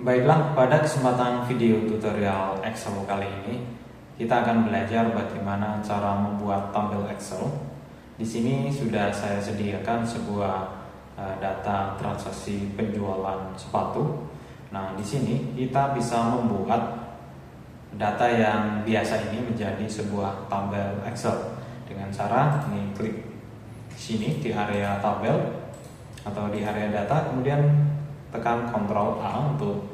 Baiklah, pada kesempatan video tutorial Excel kali ini kita akan belajar bagaimana cara membuat tabel Excel. Di sini sudah saya sediakan sebuah data transaksi penjualan sepatu. Nah, di sini kita bisa membuat data yang biasa ini menjadi sebuah tabel Excel dengan cara ini klik sini di area tabel atau di area data, kemudian tekan Ctrl A untuk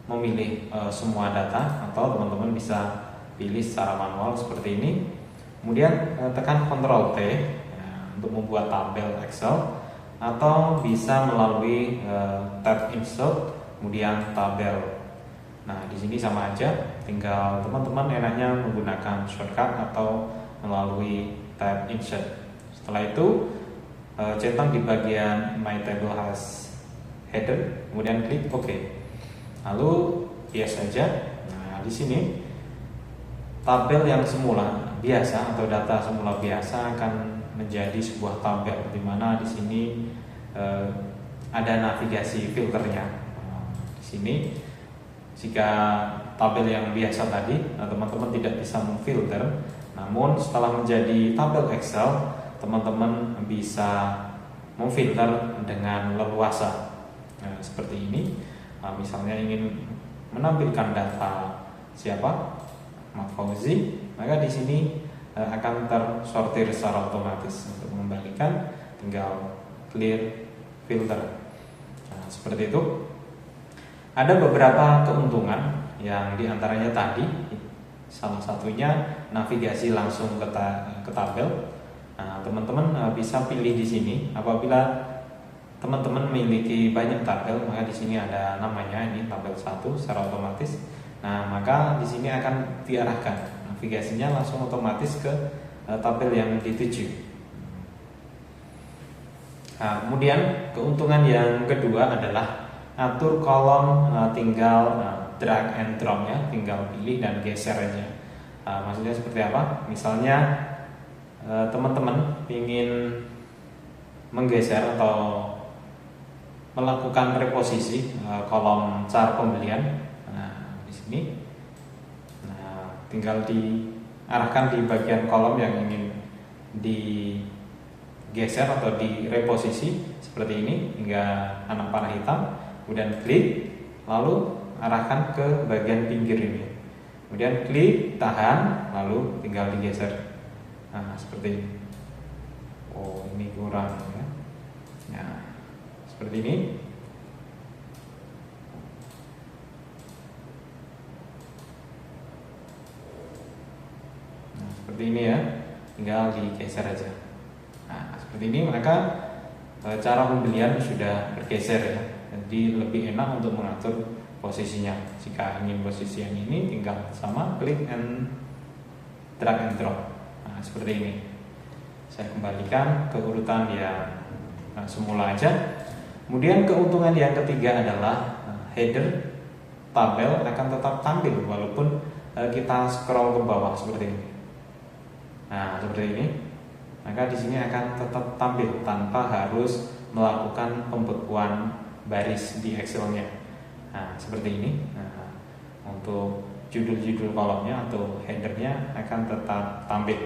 memilih semua data, atau teman-teman bisa pilih secara manual seperti ini. Kemudian tekan Ctrl T ya, untuk membuat tabel Excel, atau bisa melalui tab Insert kemudian tabel. Nah, di sini sama aja, tinggal teman-teman enaknya menggunakan shortcut atau melalui tab Insert. Setelah itu centang di bagian My Table Has Header, kemudian klik OK. Lalu biasa saja. Nah, di sini tabel yang semula biasa atau data semula biasa akan menjadi sebuah tabel, di mana di sini ada navigasi filternya. Nah, di sini jika tabel yang biasa tadi teman-teman tidak bisa memfilter, namun setelah menjadi tabel Excel teman-teman bisa memfilter dengan leluasa. Nah, seperti ini. Misalnya ingin menampilkan data siapa, Mat Fauzi, maka di sini akan tersortir secara otomatis. Untuk mengembalikan tinggal clear filter. Nah, seperti itu. Ada beberapa keuntungan yang diantaranya tadi, salah satunya navigasi langsung ke tabel. Nah, teman-teman bisa pilih di sini. Apabila teman-teman memiliki banyak tabel, maka di sini ada namanya, ini tabel 1 secara otomatis. Nah, maka di sini akan diarahkan navigasinya langsung otomatis ke tabel yang dituju. Nah, kemudian keuntungan yang kedua adalah atur kolom, tinggal drag and drop ya, tinggal pilih dan geser aja. Maksudnya seperti apa? Misalnya teman-teman ingin menggeser atau melakukan reposisi kolom car pembelian. Nah, di sini, nah, tinggal diarahkan di bagian kolom yang ingin digeser atau direposisi seperti ini hingga anak panah hitam, kemudian klik, lalu arahkan ke bagian pinggir ini, kemudian klik, tahan, lalu tinggal digeser. Nah, seperti ini. Oh, ini kurang ya. Nah, seperti ini. Nah, seperti ini ya, tinggal digeser aja. Nah, seperti ini, maka cara pembelian sudah bergeser ya. Jadi lebih enak untuk mengatur posisinya. Jika ingin posisi yang ini, tinggal sama klik and drag and drop. Nah, seperti ini. Saya kembalikan ke urutan yang semula aja. Kemudian keuntungan yang ketiga adalah header tabel akan tetap tampil walaupun kita scroll ke bawah seperti ini. Nah, seperti ini. Maka di sini akan tetap tampil tanpa harus melakukan pembekuan baris di Excel-nya. Nah, seperti ini. Nah, untuk judul-judul kolomnya atau headernya akan tetap tampil.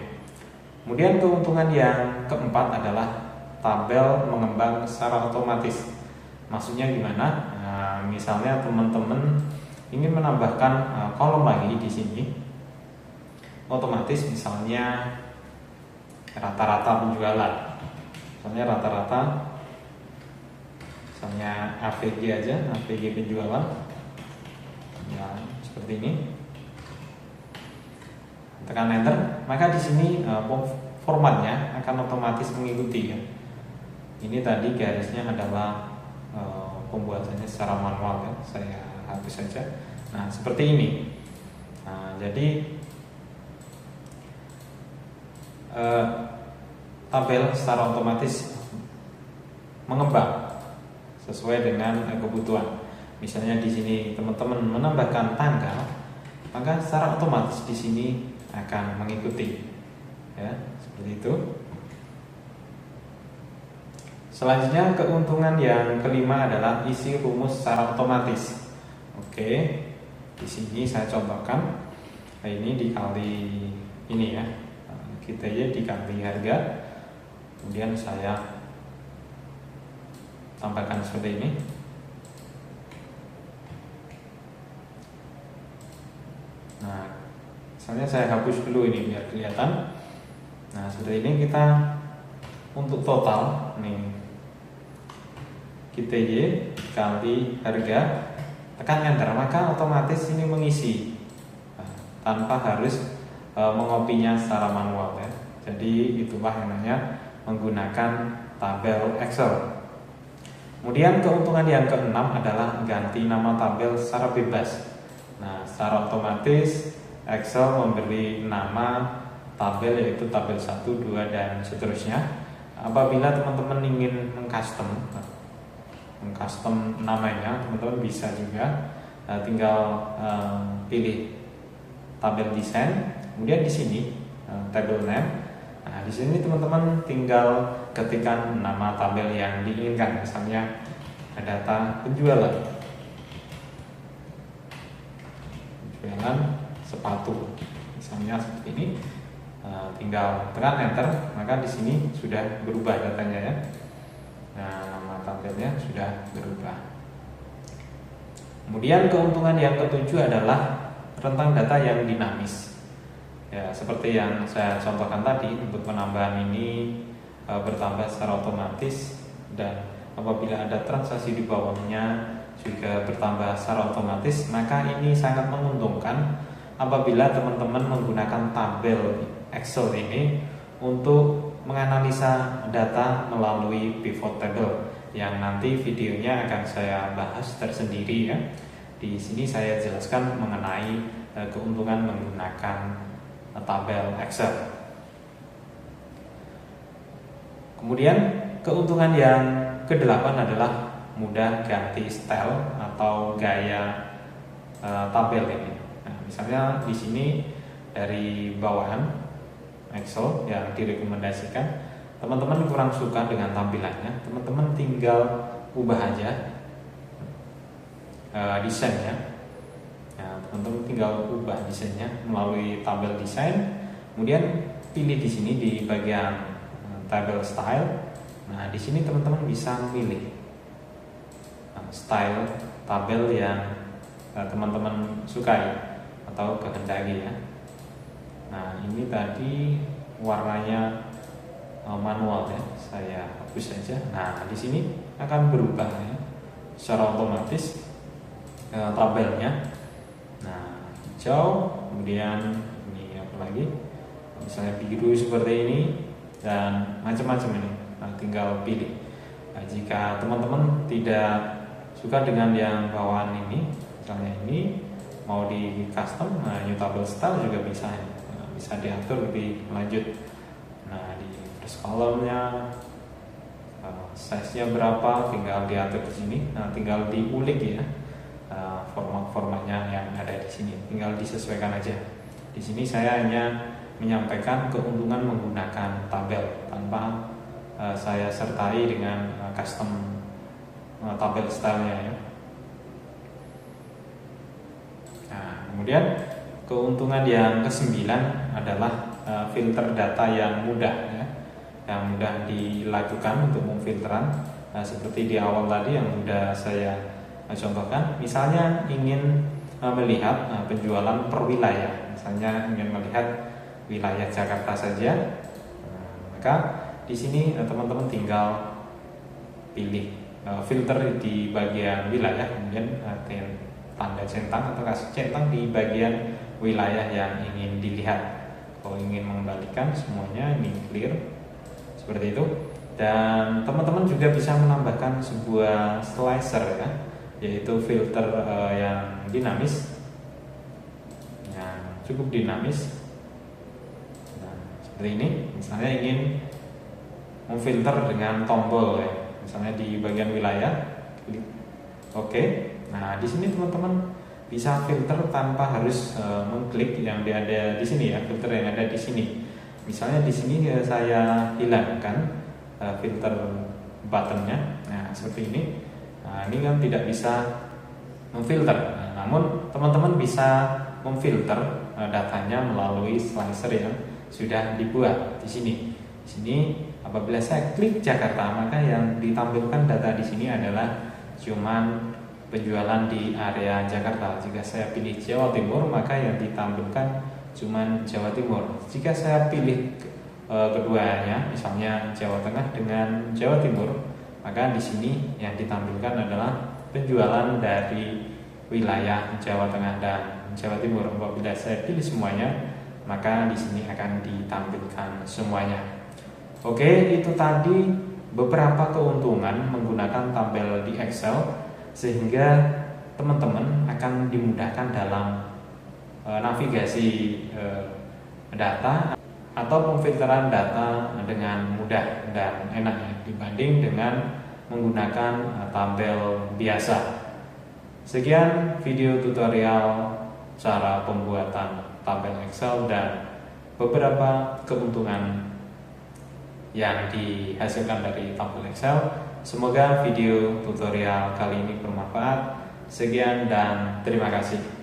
Kemudian keuntungan yang keempat adalah tabel mengembang secara otomatis. Maksudnya gimana? Nah, misalnya teman-teman ingin menambahkan kolom lagi di sini, otomatis misalnya rata-rata penjualan, misalnya rata-rata, misalnya AVG aja, AVG penjualan, ya seperti ini. Tekan enter, maka di sini formatnya akan otomatis mengikuti ya. Ini tadi garisnya adalah pembuatannya secara manual ya, saya hapus saja. Nah, seperti ini. Nah, jadi tabel secara otomatis mengembang sesuai dengan kebutuhan. Misalnya di sini teman-teman menambahkan tanggal, maka secara otomatis di sini akan mengikuti ya, seperti itu. Selanjutnya keuntungan yang kelima adalah isi rumus secara otomatis. Oke, di sini saya contohkan. Ini dikali ini ya, kita ya dikali harga, kemudian saya tambahkan seperti ini. Nah, misalnya saya hapus dulu ini biar kelihatan. Nah, seperti ini kita untuk total nih, kita Y kali harga, tekan enter, maka otomatis ini mengisi tanpa harus mengopinya secara manual ya. Jadi itulah yang namanya menggunakan tabel Excel. Kemudian keuntungan yang keenam adalah ganti nama tabel secara bebas. Nah, secara otomatis Excel memberi nama tabel yaitu tabel 1, 2, dan seterusnya. Apabila teman-teman ingin mengcustom namanya, teman-teman bisa juga tinggal pilih tabel desain, kemudian di sini tabel name. Nah, di sini teman-teman tinggal ketikkan nama tabel yang diinginkan, misalnya data penjualan sepatu, misalnya seperti ini. Tinggal tekan enter, maka di sini sudah berubah datanya ya. Nah, nama tabelnya sudah berubah. Kemudian keuntungan yang ketujuh adalah rentang data yang dinamis. Ya, seperti yang saya contohkan tadi, untuk penambahan ini bertambah secara otomatis, dan apabila ada transaksi di bawahnya juga bertambah secara otomatis. Maka ini sangat menguntungkan apabila teman-teman menggunakan tabel Excel ini untuk menganalisa data melalui pivot table, yang nanti videonya akan saya bahas tersendiri ya. Di sini saya jelaskan mengenai keuntungan menggunakan tabel Excel. Kemudian keuntungan yang kedelapan adalah mudah ganti style atau gaya tabel ini. Nah, misalnya di sini dari bawahan Excel yang direkomendasikan, teman-teman kurang suka dengan tampilannya, teman-teman tinggal ubah aja desainnya. Nah, teman-teman tinggal ubah desainnya melalui tabel desain, kemudian pilih di sini di bagian tabel style. Nah, di sini teman-teman bisa memilih style tabel yang teman-teman sukai atau kehendaki ya. Nah, ini tadi warnanya manual ya, saya hapus saja. Nah, di sini akan berubah ya, secara otomatis tabelnya. Nah, hijau, kemudian ini apa lagi? Misalnya biru seperti ini dan macam-macam ini. Nah, tinggal pilih. Nah, jika teman-teman tidak suka dengan yang bawaan ini, misalnya ini mau di custom, nah new table style juga bisa ya. Bisa diatur lebih lanjut. Nah, di first column-nya size-nya berapa tinggal diatur di sini. Nah, tinggal diulik ya format-formatnya yang ada di sini, tinggal disesuaikan aja. Di sini saya hanya menyampaikan keuntungan menggunakan tabel tanpa saya sertai dengan custom tabel style-nya ya. Nah, kemudian keuntungan yang kesembilan adalah filter data yang mudah ya, yang mudah dilakukan untuk memfilteran. Seperti di awal tadi yang sudah saya contohkan, misalnya ingin melihat penjualan per wilayah, misalnya ingin melihat wilayah Jakarta saja, maka di sini teman-teman tinggal pilih filter di bagian wilayah, kemudian tanda centang atau kasih centang di bagian wilayah yang ingin dilihat. Kalau ingin mengembalikan semuanya ini clear seperti itu. Dan teman-teman juga bisa menambahkan sebuah slicer ya, yaitu filter yang dinamis, yang cukup dinamis. Nah, seperti ini, misalnya ingin memfilter dengan tombol ya, misalnya di bagian wilayah, klik oke. Nah, di sini teman-teman bisa filter tanpa harus mengklik yang ada di sini ya, filter yang ada di sini. Misalnya di sini saya hilangkan filter buttonnya. Nah, seperti ini. Nah, ini kan tidak bisa memfilter. Nah, Namun teman-teman bisa memfilter datanya melalui slicer yang sudah dibuat di sini. Di sini apabila saya klik Jakarta, maka yang ditampilkan data di sini adalah cuman penjualan di area Jakarta. Jika saya pilih Jawa Timur, maka yang ditampilkan cuman Jawa Timur. Jika saya pilih keduanya, misalnya Jawa Tengah dengan Jawa Timur, maka di sini yang ditampilkan adalah penjualan dari wilayah Jawa Tengah dan Jawa Timur. Apabila saya pilih semuanya, maka di sini akan ditampilkan semuanya. Oke, itu tadi beberapa keuntungan menggunakan tabel di Excel, sehingga teman-teman akan dimudahkan dalam navigasi data atau pemfilteran data dengan mudah dan enak dibanding dengan menggunakan tabel biasa. Sekian video tutorial cara pembuatan tabel Excel dan beberapa keuntungan yang dihasilkan dari tabel Excel. Semoga video tutorial kali ini bermanfaat. Sekian dan terima kasih.